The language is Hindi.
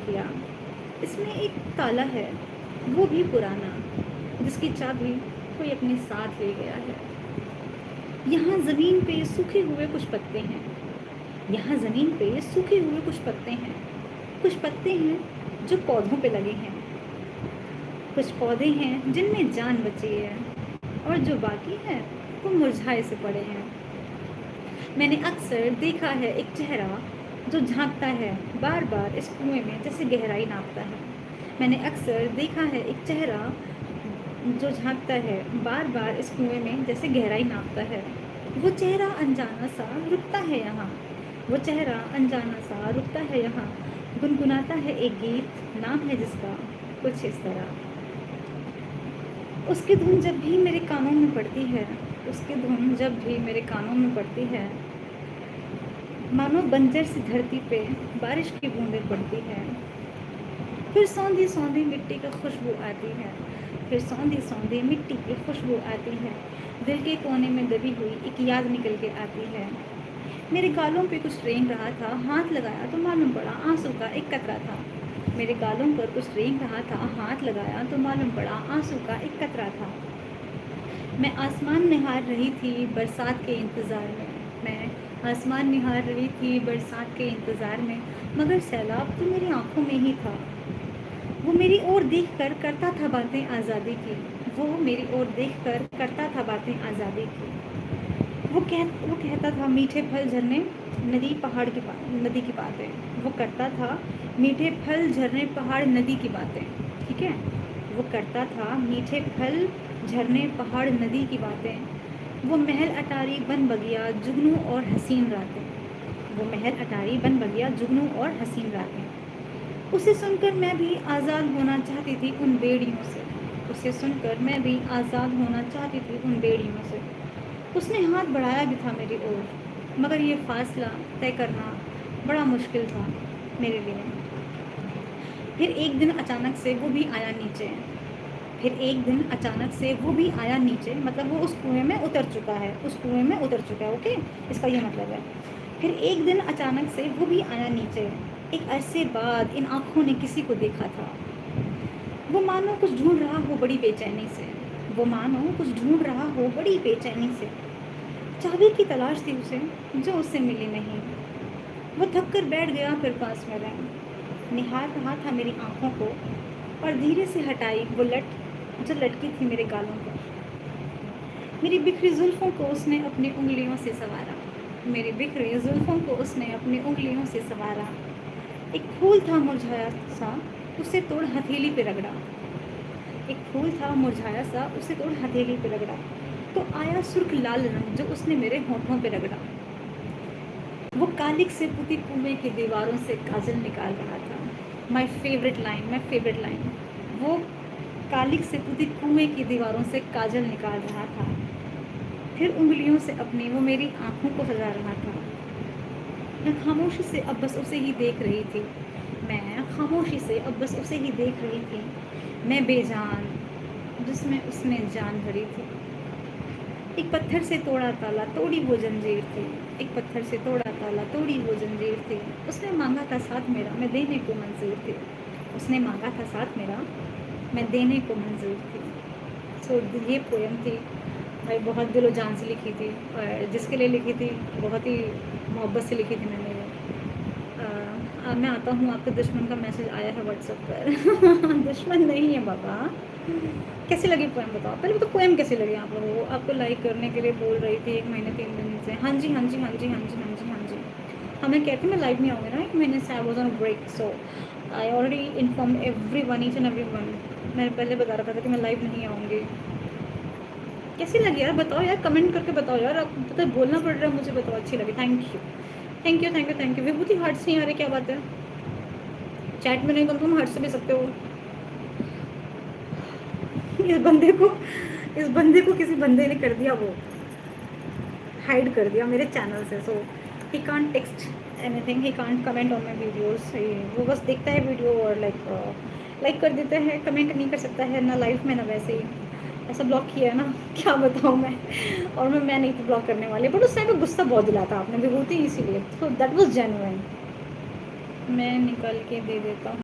किया। इसमें एक ताला है, वो भी पुराना, जिसकी चाबी कोई अपने साथ ले गया है। यहाँ ज़मीन पे सूखे हुए कुछ पत्ते हैं, यहाँ ज़मीन पे सूखे हुए कुछ पत्ते हैं। कुछ पत्ते हैं जो पौधों पे लगे हैं, कुछ पौधे हैं जिनमें जान बची है, और जो बाकी है वो मुरझाए से पड़े हैं। मैंने अक्सर देखा है एक चेहरा जो झांकता है बार बार इस कुएं में, जैसे गहराई नापता है। मैंने अक्सर देखा है एक चेहरा जो झांकता है बार बार इस कुएं में, जैसे गहराई नापता है। वो चेहरा अनजाना सा रुकता है यहाँ, वो चेहरा अनजाना सा रुकता है यहाँ, गुनगुनाता है एक गीत, नाम है जिसका कुछ इस तरह। उसकी धुन जब भी मेरे कानों में पड़ती है, उसकी धुन जब भी मेरे कानों में पड़ती है, मानो बंजर सी धरती पे बारिश की बूंदें पड़ती है। फिर सौंधी सौंधी मिट्टी की खुशबू आती है, फिर सौंधी सौंधी मिट्टी की खुशबू आती है। दिल के कोने में दबी हुई एक याद निकल के आती है। मेरे गालों पे कुछ रेंग रहा था, हाथ लगाया तो मालूम पड़ा आंसू का एक कतरा था। मेरे गालों पर कुछ रेंग रहा था, हाथ लगाया तो मालूम पड़ा आंसू का एक कतरा था। मैं आसमान निहार रही थी बरसात के इंतज़ार में, मैं आसमान निहार रही थी बरसात के इंतज़ार में, मगर सैलाब तो मेरी आंखों में ही था। वो मेरी ओर देखकर करता था बातें आज़ादी की, वो मेरी ओर देखकर करता था बातें आज़ादी की। वो कहता था मीठे फल झरने नदी पहाड़ की नदी की बातें, वो करता था मीठे फल झरने पहाड़ नदी की बातें, ठीक है। वो करता था मीठे फल झरने पहाड़ नदी की बातें। वो महल अटारी बन बगिया जुगनू और हसीन रातें, वो महल अटारी बन बगिया जुगनू और हसीन रातें। उसे सुनकर मैं भी आज़ाद होना चाहती थी उन बेड़ियों से, उसे सुनकर मैं भी आज़ाद होना चाहती थी उन बेड़ियों से। उसने हाथ बढ़ाया भी था मेरी ओर, मगर ये फासला तय करना बड़ा मुश्किल था मेरे लिए। फिर एक दिन अचानक से वो भी आया नीचे, फिर एक दिन अचानक से वो भी आया नीचे, मतलब वो उस कुएं में उतर चुका है, उस कुएं में उतर चुका है, ओके, इसका ये मतलब है। फिर एक दिन अचानक से वो भी आया नीचे, एक अरसे बाद इन आँखों ने किसी को देखा था। वो मानो कुछ ढूंढ रहा हो बड़ी बेचैनी से, वो मानो कुछ ढूंढ रहा हो बड़ी बेचैनी से। चाबी की तलाश थी उसे, जो उससे मिली नहीं। वो थक कर बैठ गया फिर पास मेरे, निहार रहा था मेरी आँखों को, और धीरे से हटाई वो लट जो लटकी थी मेरे गालों पर। मेरी बिखरी जुल्फ़ों को उसने अपनी उंगलियों से संवारा, मेरी बिखरी जुल्फ़ों को उसने अपनी उंगलियों से संवारा। एक फूल था मुरझाया सा, उसे तोड़ हथेली पे रगड़ा, एक फूल था मुरझाया सा, उसे तोड़ हथेली पे रगड़ा, तो आया सुर्ख लाल रंग जो उसने मेरे होठों पे रगड़ा। वो कालिक से पुती कुएं की दीवारों से काजल निकाल रहा था। My favourite line, my favourite line. वो कालिक से पुती कुएं की दीवारों से काजल निकाल रहा था, फिर उंगलियों से अपनी वो मेरी आँखों को सजा रहा था। मैं खामोशी से अब बस उसे ही देख रही थी, मैं खामोशी से अब बस उसे ही देख रही थी। मैं बेजान जिसमें उसने जान भरी थी। एक पत्थर से तोड़ा ताला तोड़ी वो जंजीर थी, एक पत्थर से तोड़ा ताला तोड़ी वो जंजीर थी। उसने मांगा था साथ मेरा, मैं देने को मंजूर थी, उसने मांगा था साथ मेरा, मैं देने को मंजूर थी। सो ये पोएम थी भाई, बहुत दिलो जान से लिखी थी, और जिसके लिए लिखी थी बहुत ही मोहब्बत से लिखी थी मैंने वो। मैं आता हूँ, आपके दुश्मन का मैसेज आया है व्हाट्सएप पर। दुश्मन नहीं है बाबा। कैसी लगी पोएम बताओ पहले, तो पोएम कैसी लगी आप लोगों को? आपको लाइक करने के लिए बोल रही थी 1 महीने 3 दिन से। हाँ जी हाँ जी हाँ जी हाँ जी हाँ जी हाँ जी। हाँ मैं कहती मैं लाइव नहीं आऊँगी ना 1 महीने से, I was on break, so I already inform everyone, each and every one. मैंने पहले बता रखा था कि मैं लाइव नहीं आऊँगी। कैसी लगी यार बताओ यार, कमेंट करके बताओ यार। आप पता बोलना पड़ रहा है मुझे, बताओ अच्छी लगी। Thank you thank you thank you thank you. Vibhuti hearts नहीं आ रहे, क्या बात है? चैट में नहीं तो तुम हार्ट्स से भी सकते हो। इस बंदे को किसी बंदे ने कर दिया, वो हाइड कर दिया मेरे चैनल से। So he can't text anything, he can't comment on my videos. वो बस देखता है वीडियो और लाइक कर देता है, कमेंट नहीं कर सकता है ना लाइफ में ना वैसे ही। ऐसा ब्लॉक किया है ना, क्या बताऊँ मैं। और मैं नहीं थी ब्लॉक करने वाली, बट उस टाइम पे गुस्सा बहुत दिलाता आपने विभूति, इसीलिए। So that was genuine. मैं निकाल के दे देता हूँ।